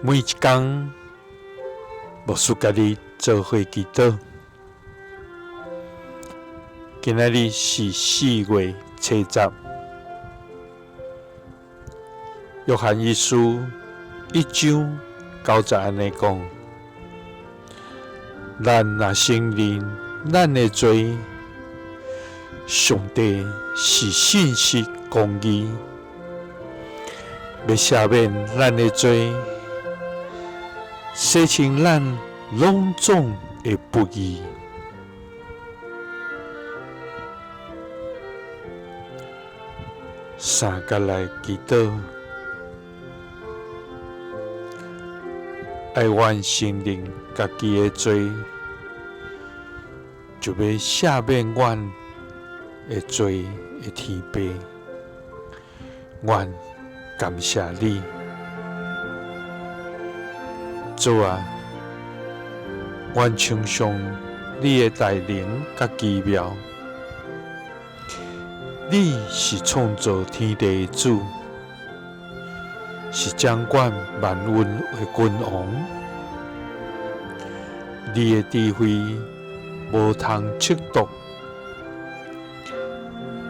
每一天，牧师家己做伙祈祷。今仔日是4月7日，约翰一书1章9节安尼讲：咱若承认咱的罪，上帝是信实公义，要赦免咱的罪，洗清咱拢总的不义。三角来祈祷，爱愿承认家己的罪，就要赦免阮的罪的天父。愿感谢你，主啊！愿称颂你的大能甲奇妙。你是创造天地的主，是掌管万运的君王。你的智慧无通测度，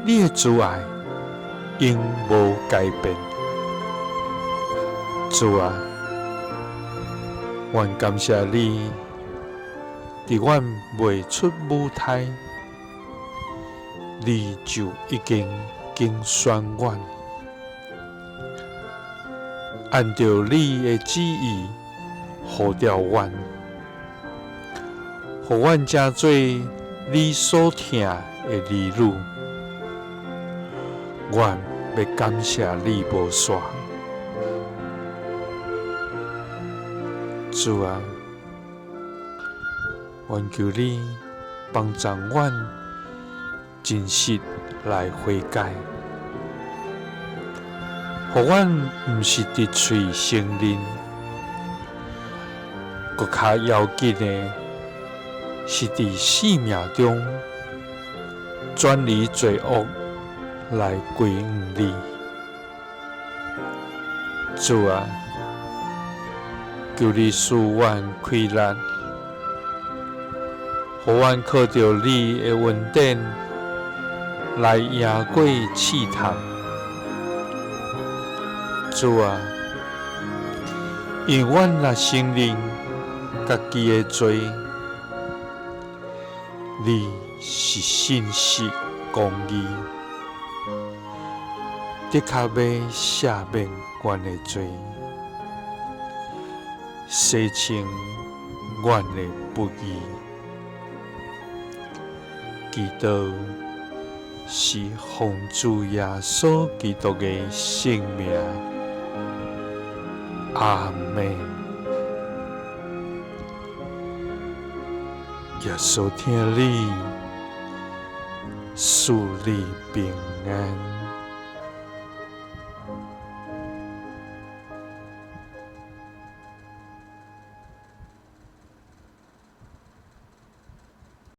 你的慈爱永无改变。主啊，愿感谢你，伫阮未出母胎，你就已经拣选阮，按照你的旨意呼召阮，互阮成做你所疼的儿女。阮要感谢你无煞，主啊，愿求你帮助阮真实来悔改，互阮毋是伫嘴承认，搁较要紧的是伫生命中转离罪恶来归顺你。主啊，求你赐阮开力，互阮靠着你的恩典来赢过试探。主啊，因阮若承认家己的罪，你是信实公义，的确要赦免阮的罪，洗清阮的不义。祈祷是奉主耶稣基督的圣名，阿们。耶稣听你，赐你平安。